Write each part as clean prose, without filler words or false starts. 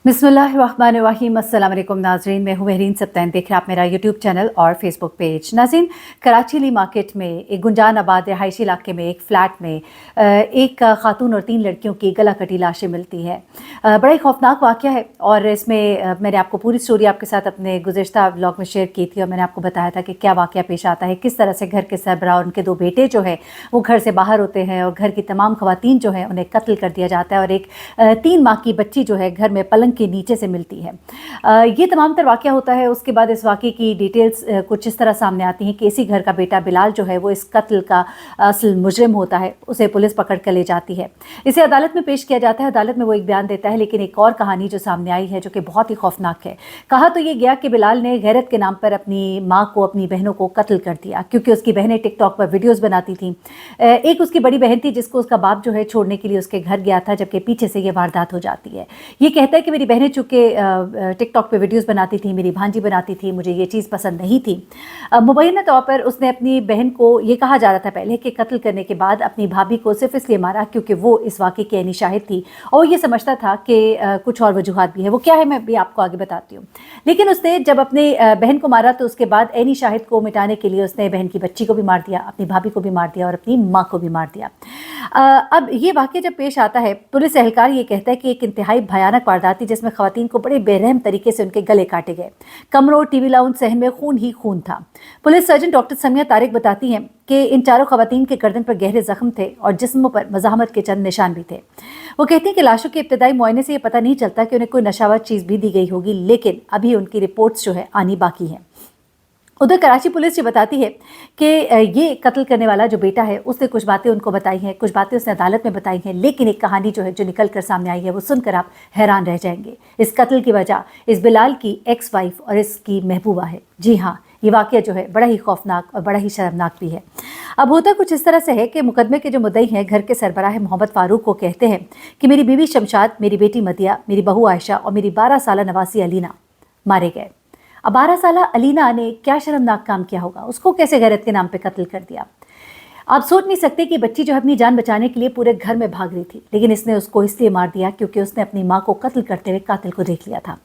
बिस्मिल्लाहिर्रहमानिर्रहीम। अस्सलाम वालेकुम नाज़रीन, मैं हूँ महरीन सब्तैन। देख रहे हैं आप मेरा यूट्यूब चैनल और फेसबुक पेज। नाज़रीन, कराची ली मार्केट में एक गुंजान आबाद रिहायशी इलाके में एक फ़्लैट में एक खातून और 3 लड़कियों की गला कटी लाशें मिलती हैं। बड़ा ही खौफनाक वाक़या है और इसमें मैंने आपको पूरी स्टोरी आपके साथ अपने गुज़िश्ता व्लॉग में शेयर की थी और मैंने आपको बताया था कि क्या वाक़या पेश आता है, किस तरह से घर के सरबराह और उनके 2 बेटे जो है वो घर से बाहर होते हैं और घर की तमाम ख़वातीन जो हैं उन्हें कत्ल कर दिया जाता है और एक 3 माह की बच्ची जो है घर में पलंग के नीचे से मिलती है। ये तमाम तर वाक़या होता है। उसके बाद इस वाक़े की डिटेल्स कुछ इस तरह सामने आती हैं कि इसी घर का बेटा बिलाल जो है वो इस कत्ल का असल मुजरिम होता है। उसे पुलिस पकड़ कर ले जाती है, इसे अदालत में पेश किया जाता है। अदालत में वो एक बयान देता है, लेकिन एक और कहानी जो सामने आई है जो कि बहुत ही खौफनाक है। कहा तो ये गया कि बिलाल ने गैरत के नाम पर अपनी माँ को, अपनी बहनों को कत्ल कर दिया, क्योंकि उसकी बहनें टिकटॉक पर वीडियोज़ बनाती थीं। एक उसकी बड़ी बहन थी जिसको उसका बाप जो है छोड़ने के लिए उसके घर गया था, जबकि पीछे से ये वारदात हो जाती है। ये कहता है कि मेरी बहनें चूँकि टिकटॉक पे वीडियोस बनाती थी, मेरी भांजी बनाती थी, मुझे ये चीज़ पसंद नहीं थी। मुबैना तौर पर उसने अपनी बहन को, ये कहा जा रहा था पहले कि कत्ल करने के बाद अपनी भाभी को सिर्फ इसलिए मारा क्योंकि वो इस वाक़े की ऐनी शाहिद थी और ये समझता था कि कुछ और वजूहात भी है। वो क्या है मैं भी आपको आगे बताती हूँ। लेकिन उसने जब अपने बहन को मारा तो उसके बाद ऐनी शाहिद को मिटाने के लिए उसने बहन की बच्ची को भी मार दिया, अपनी भाभी को भी मार दिया और अपनी माँ को भी मार दिया। अब ये वाक़या जब पेश आता है, पुलिस एहलकार ये कहता है कि एक इंतहाई भयानक वारदात थी जिसमें ख़वातीन को बड़े बेरहम तरीके से उनके गले काटे गए। कमरों, टीवी लाउंज, सहन में खून ही खून था। Police surgeon doctor Samiya Tariq बताती हैं कि इन चारों ख़वातीन के गर्दन पर गहरे जख्म थे और जिस्मों पर मज़ाहमत के चंद निशान भी थे। वो कहती हैं कि लाशों के इब्तदाई मुआयने से ये पता नहीं चलता कि उन्हें कोई नशावर चीज़ भी दी गई होगी, लेकिन अभी उनकी रिपोर्ट्स जो है आनी बाकी हैं। उधर कराची पुलिस ये बताती है कि ये कत्ल करने वाला जो बेटा है उसने कुछ बातें उनको बताई हैं, कुछ बातें उसने अदालत में बताई हैं, लेकिन एक कहानी जो है जो निकल कर सामने आई है वो सुनकर आप हैरान रह जाएंगे। इस कत्ल की वजह इस बिलाल की एक्स वाइफ और इसकी महबूबा है। जी हाँ, ये वाक़या जो है बड़ा ही खौफनाक और बड़ा ही शर्मनाक भी है। अब होता कुछ इस तरह से है कि मुकदमे के जो मुद्दई हैं घर के सरबराह मोहम्मद फ़ारूक को कहते हैं कि मेरी बीवी शमशाद, मेरी बेटी मदिया, मेरी बहू आयशा और मेरी 12 साला नवासी अलीना मारे गए। अब 12 साला अलीना ने क्या शर्मनाक काम किया होगा, उसको कैसे गैरत के नाम पे कत्ल कर दिया। आप सोच नहीं सकते कि बच्ची जो है अपनी जान बचाने के लिए पूरे घर में भाग रही थी, लेकिन इसने उसको इसलिए मार दिया क्योंकि उसने अपनी माँ को कत्ल करते हुए कातिल को देख लिया था।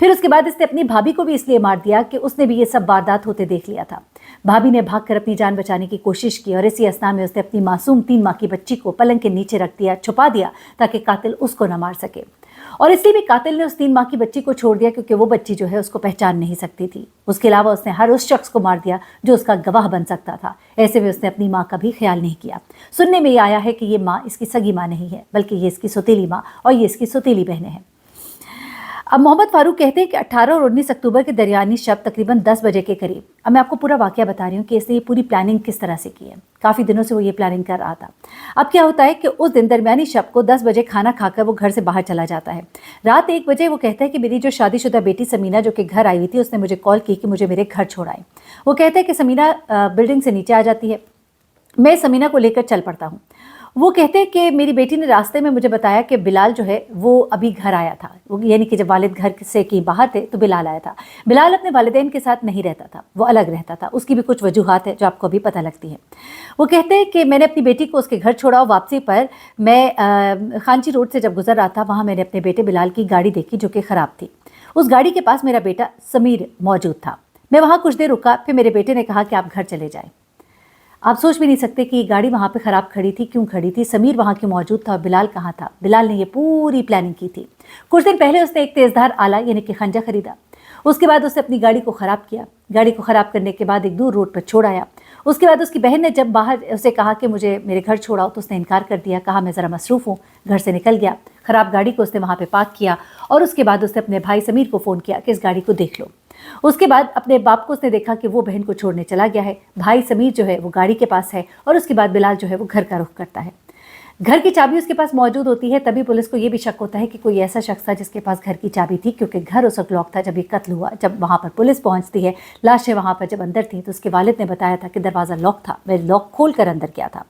फिर उसके बाद इसने अपनी भाभी को भी इसलिए मार दिया कि उसने भी ये सब वारदात होते देख लिया था। भाभी ने भागकर अपनी जान बचाने की कोशिश की और इसी असना में उसने अपनी मासूम 3 माह की बच्ची को पलंग के नीचे रख दिया, छुपा दिया ताकि कातिल उसको न मार सके। और इसलिए भी कातिल ने उस 3 माह की बच्ची को छोड़ दिया क्योंकि वो बच्ची जो है उसको पहचान नहीं सकती थी। उसके अलावा उसने हर उस शख्स को मार दिया जो उसका गवाह बन सकता था। ऐसे में उसने अपनी माँ का भी ख्याल नहीं किया। सुनने में ये आया है कि ये माँ इसकी सगी माँ नहीं है, बल्कि ये इसकी सौतेली माँ और ये इसकी सौतेली बहनें हैं। अब मोहम्मद फ़ारूक कहते हैं कि 18 और 19 अक्टूबर के दरमियानी शब तकरीबन 10 बजे के करीब, अब मैं आपको पूरा वाक़या बता रही हूँ कि इसने ये पूरी प्लानिंग किस तरह से की है। काफ़ी दिनों से वो ये प्लानिंग कर रहा था। अब क्या होता है कि उस दिन दरमियानी शब को 10 बजे खाना खाकर वो घर से बाहर चला जाता है। रात 1 बजे वो कहता है कि मेरी जो शादीशुदा बेटी समीना जो कि घर आई हुई थी, उसने मुझे कॉल की कि मुझे मेरे घर छोड़ाएं। वो कहता है कि समीना बिल्डिंग से नीचे आ जाती है। मैं समीना को लेकर चल पड़ता हूँ। वो कहते हैं कि मेरी बेटी ने रास्ते में मुझे बताया कि बिलाल जो है वो अभी घर आया था। वो यानी कि जब वालिद घर से कि बाहर थे तो बिलाल आया था। बिलाल अपने वालिदैन के साथ नहीं रहता था, वो अलग रहता था। उसकी भी कुछ वजूहात है जो आपको अभी पता लगती हैं। वो कहते हैं कि मैंने अपनी बेटी को उसके घर छोड़ा और वापसी पर मैं खांची रोड से जब गुजर रहा था, वहाँ मैंने अपने बेटे बिलाल की गाड़ी देखी जो कि ख़राब थी। उस गाड़ी के पास मेरा बेटा समीर मौजूद था। मैं वहाँ कुछ देर रुका, फिर मेरे बेटे ने कहा कि आप घर चले जाएँ। आप सोच भी नहीं सकते कि ये गाड़ी वहाँ पे ख़राब खड़ी थी, क्यों खड़ी थी, समीर वहाँ क्यों मौजूद था और बिलाल कहाँ था। बिलाल ने ये पूरी प्लानिंग की थी। कुछ दिन पहले उसने एक तेज़धार आला यानी कि खंजा खरीदा। उसके बाद उसने अपनी गाड़ी को ख़राब किया। गाड़ी को ख़राब करने के बाद एक दूर रोड पर छोड़ आया। उसके बाद उसकी बहन ने जब बाहर उसे कहा कि मुझे मेरे घर छोड़ाओ तो उसने इनकार कर दिया, कहा मैं ज़रा मसरूफ़ हूँ, घर से निकल गया। ख़राब गाड़ी को उसने वहाँ पर पार्क किया और उसके बाद उसने अपने भाई समीर को फ़ोन किया कि इस गाड़ी को देख लो। उसके बाद अपने बाप को उसने देखा कि वो बहन को छोड़ने चला गया है। भाई समीर जो है वो गाड़ी के पास है और उसके बाद बिलाल जो है वो घर का रुख करता है। घर की चाबी उसके पास मौजूद होती है। तभी पुलिस को ये भी शक होता है कि कोई ऐसा शख्स था जिसके पास घर की चाबी थी, क्योंकि घर उस वक्त लॉक था जब ये कत्ल हुआ। जब वहाँ पर पुलिस पहुँचती है, लाशें वहाँ पर जब अंदर थी तो उसके वालिद ने बताया था कि दरवाज़ा लॉक था, मैं लॉक खोल कर अंदर गया था।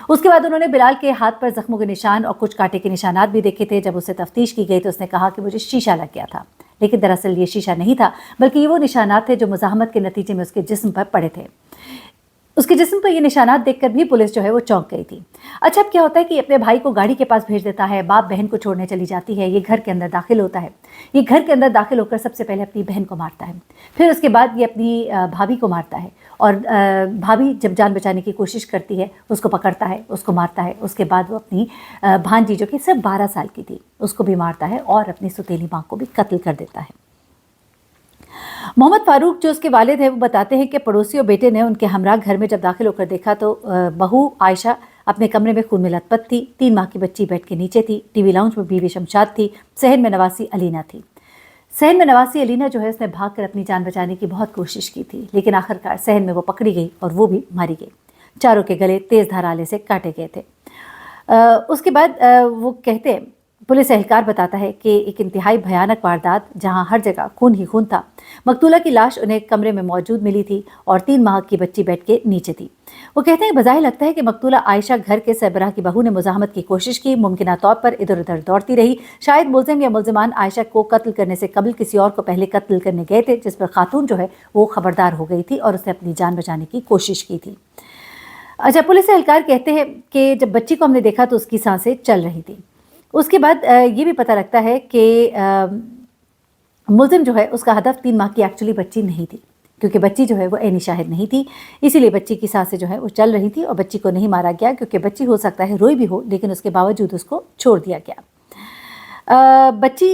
उसके बाद उन्होंने बिलाल के हाथ पर जख्मों के निशान और कुछ कांटे के निशानात भी देखे थे। जब उससे तफ्तीश की गई तो उसने कहा कि मुझे शीशा लग गया था, लेकिन दरअसल ये शीशा नहीं था, बल्कि ये वो निशानात थे जो मुज़ाहमत के नतीजे में उसके जिस्म पर पड़े थे। उसके जिस्म पर ये निशानात देखकर भी पुलिस जो है वो चौंक गई थी। अच्छा, अब क्या होता है कि अपने भाई को गाड़ी के पास भेज देता है, बाप बहन को छोड़ने चली जाती है, ये घर के अंदर दाखिल होता है। ये घर के अंदर दाखिल होकर सबसे पहले अपनी बहन को मारता है, फिर उसके बाद ये अपनी भाभी को मारता है, और भाभी जब जान बचाने की कोशिश करती है उसको पकड़ता है, उसको मारता है। उसके बाद वो अपनी भांजी जो कि सिर्फ 12 साल की थी उसको भी मारता है और अपनी सुतीली माँ को भी कत्ल कर देता है। मोहम्मद फारूक जो उसके वालिद हैं वो बताते हैं कि पड़ोसी और बेटे ने उनके हमरा घर में जब दाखिल होकर देखा तो बहू आयशा अपने कमरे में खून में लथपथ थी, 3 माह की बच्ची बेड के नीचे थी, टीवी लाउंज में बीवी शमशाद थी, सहन में नवासी अलीना थी। सहन में नवासी अलीना जो है उसने भागकर अपनी जान बचाने की बहुत कोशिश की थी, लेकिन आखिरकार सहन में वो पकड़ी गई और वो भी मारी गई। चारों के गले तेज धार आले से काटे गए थे। उसके बाद वो कहते हैं, पुलिस एहलकार बताता है कि एक इंतहाई भयानक वारदात जहां हर जगह खून ही खून था। मकतूला की लाश उन्हें कमरे में मौजूद मिली थी और 3 माह की बच्ची बेड के नीचे थी। वो कहते हैं बज़ाहिर लगता है कि मकतूला आयशा घर के सरबराह की बहू ने मुज़ाहमत की कोशिश की, मुमकिना तौर पर इधर उधर दौड़ती रही। शायद मुलजिम या मुलजिमान आयशा को कत्ल करने से कबल किसी और को पहले कत्ल करने गए थे, जिस पर खातून जो है वो खबरदार हो गई थी और उसने अपनी जान बचाने की कोशिश की थी। अच्छा, पुलिस एहलकार कहते हैं कि जब बच्ची को हमने देखा तो उसकी सांसें चल रही थी। उसके बाद ये भी पता लगता है कि मुलजिम जो है उसका हदफ 3 माह की एक्चुअली बच्ची नहीं थी, क्योंकि बच्ची जो है वो ऐनी शाहिद नहीं थी, इसीलिए बच्ची की सांसें जो है वो चल रही थी और बच्ची को नहीं मारा गया, क्योंकि बच्ची हो सकता है रोई भी हो, लेकिन उसके बावजूद उसको छोड़ दिया गया। बच्ची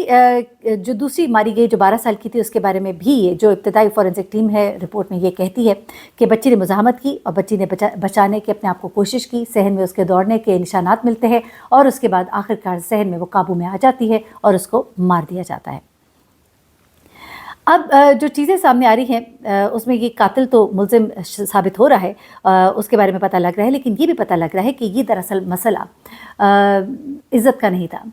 जो दूसरी मारी गई जो 12 साल की थी, उसके बारे में भी ये जो इब्तदाई फॉरेंसिक टीम है रिपोर्ट में ये कहती है कि बच्ची ने मुज़ाहमत की और बच्ची ने बचाने की अपने आप को कोशिश की। सहन में उसके दौड़ने के निशानात मिलते हैं और उसके बाद आखिरकार सहन में वो काबू में आ जाती है और उसको मार दिया जाता है। अब जो चीज़ें सामने आ रही हैं उसमें ये कातिल तो मुलजिम साबित हो रहा है, उसके बारे में पता लग रहा है, लेकिन ये भी पता लग रहा है कि ये दरअसल मसला इज़्ज़त का नहीं था,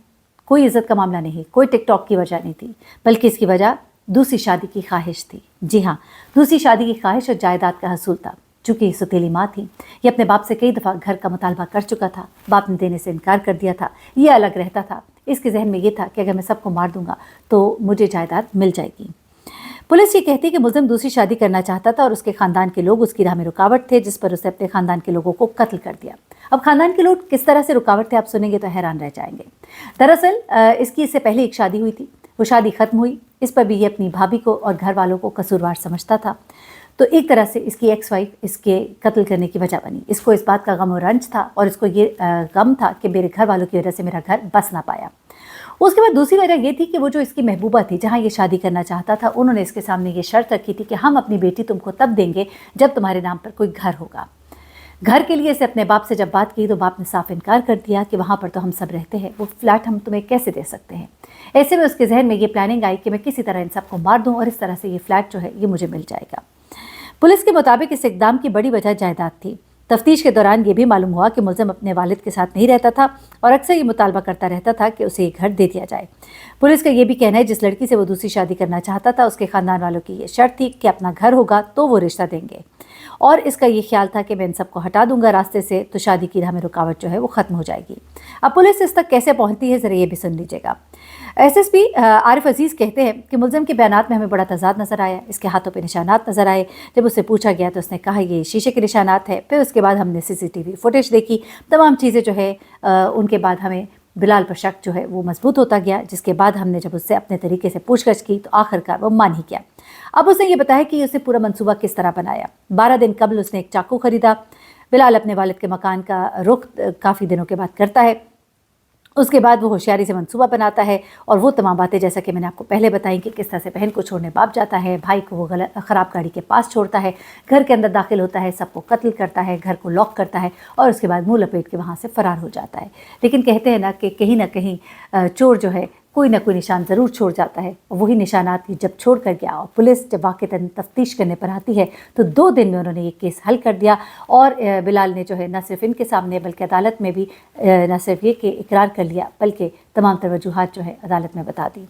कोई इज़्ज़त का मामला नहीं, कोई टिकटॉक की वजह नहीं थी, बल्कि इसकी वजह दूसरी शादी की ख्वाहिश थी। जी हाँ, दूसरी शादी की ख्वाहिश और जायदाद का हसूल था। चूँकि सुतीली माँ थी, ये अपने बाप से कई दफ़ा घर का मुतालबा कर चुका था, बाप ने देने से इनकार कर दिया था, ये अलग रहता था। इसके जहन में ये था कि अगर मैं सबको मार दूंगा तो मुझे जायदाद मिल जाएगी। पुलिस ये कहती है कि मुलजिम दूसरी शादी करना चाहता था और उसके ख़ानदान के लोग उसकी राह में रुकावट थे, जिस पर उसने अपने ख़ानदान के लोगों को कत्ल कर दिया। अब ख़ानदान के लोग किस तरह से रुकावट थे आप सुनेंगे तो हैरान रह जाएंगे। दरअसल इसकी इससे पहले एक शादी हुई थी, वो शादी ख़त्म हुई, इस पर भी ये अपनी भाभी को और घर वालों को कसूरवार समझता था। तो एक तरह से इसकी एक्स वाइफ इसके कत्ल करने की वजह बनी। इसको इस बात का गम और रंज था और इसको ये गम था कि मेरे घर वालों की वजह से मेरा घर बस ना पाया। उसके बाद दूसरी वजह ये थी कि वो जो इसकी महबूबा थी, जहाँ ये शादी करना चाहता था, उन्होंने इसके सामने ये शर्त रखी थी कि हम अपनी बेटी तुमको तब देंगे जब तुम्हारे नाम पर कोई घर होगा। घर के लिए इसे अपने बाप से जब बात की तो बाप ने साफ इनकार कर दिया कि वहाँ पर तो हम सब रहते हैं, वो फ्लैट हम तुम्हें कैसे दे सकते हैं। ऐसे में उसके जहन में ये प्लानिंग आई कि मैं किसी तरह इन सबको मार दूँ और इस तरह से ये फ्लैट जो है ये मुझे मिल जाएगा। पुलिस के मुताबिक इस इक़दाम की बड़ी वजह जायदाद थी। तफ्तीश के दौरान ये भी मालूम हुआ कि मुलज़िम अपने वालिद के साथ नहीं रहता था और अक्सर ये मुतालबा करता रहता था कि उसे ये घर दे दिया जाए। पुलिस का ये भी कहना है जिस लड़की से वो दूसरी शादी करना चाहता था उसके ख़ानदान वालों की ये शर्त थी कि अपना घर होगा तो वो रिश्ता देंगे, और इसका ये ख्याल था कि मैं इन सबको हटा दूंगा रास्ते से तो शादी की राह में रुकावट जो है वो ख़त्म हो जाएगी। अब पुलिस इस तक कैसे पहुँचती है ज़रा ये भी सुन लीजिएगा। एसएसपी आरिफ अजीज़ कहते हैं कि मुलज़िम के बयानात में हमें बड़ा तज़ाद नज़र आया, इसके हाथों पे निशानात नज़र आए। जब उससे पूछा गया तो उसने कहा ये शीशे के निशानात है। फिर उसके बाद हमने सीसीटीवी फुटेज देखी, तमाम चीज़ें जो है उनके बाद हमें बिलाल पर शक जो है वो मजबूत होता गया, जिसके बाद हमने जब उससे अपने तरीके से पूछगछ की तो आखिरकार वो मान ही गया। अब उसने ये बताया कि उसने पूरा मंसूबा किस तरह बनाया। 12 दिन कबल उसने एक चाकू ख़रीदा। बिलाल अपने वालिद के मकान का रुख काफ़ी दिनों के बाद करता है, उसके बाद वो होशियारी से मंसूबा बनाता है और वो तमाम बातें जैसा कि मैंने आपको पहले बताई कि किस तरह से बहन को छोड़ने बाप जाता है, भाई को वो ख़राब गाड़ी के पास छोड़ता है, घर के अंदर दाखिल होता है, सबको कत्ल करता है, घर को लॉक करता है और उसके बाद मुँह लपेट के वहाँ से फ़रार हो जाता है। लेकिन कहते हैं ना कि कहीं ना कहीं चोर जो है कोई ना कोई निशान ज़रूर छोड़ जाता है, और वही निशानात जब छोड़ कर गया और पुलिस जब वाक़तन तफ्तीश करने पर आती है तो 2 दिन में उन्होंने ये केस हल कर दिया। और बिलाल ने जो है न सिर्फ इनके सामने बल्कि अदालत में भी न सिर्फ ये कि इकरार कर लिया बल्कि तमाम तर वजूहात जो है अदालत में बता दी।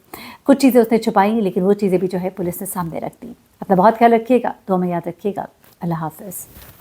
कुछ चीज़ें उसने छुपाई लेकिन वो चीज़ें भी जो है पुलिस ने सामने रख दी। अपना बहुत ख्याल रखिएगा, दुआ में याद रखिएगा। अल्लाह हाफ़िज़।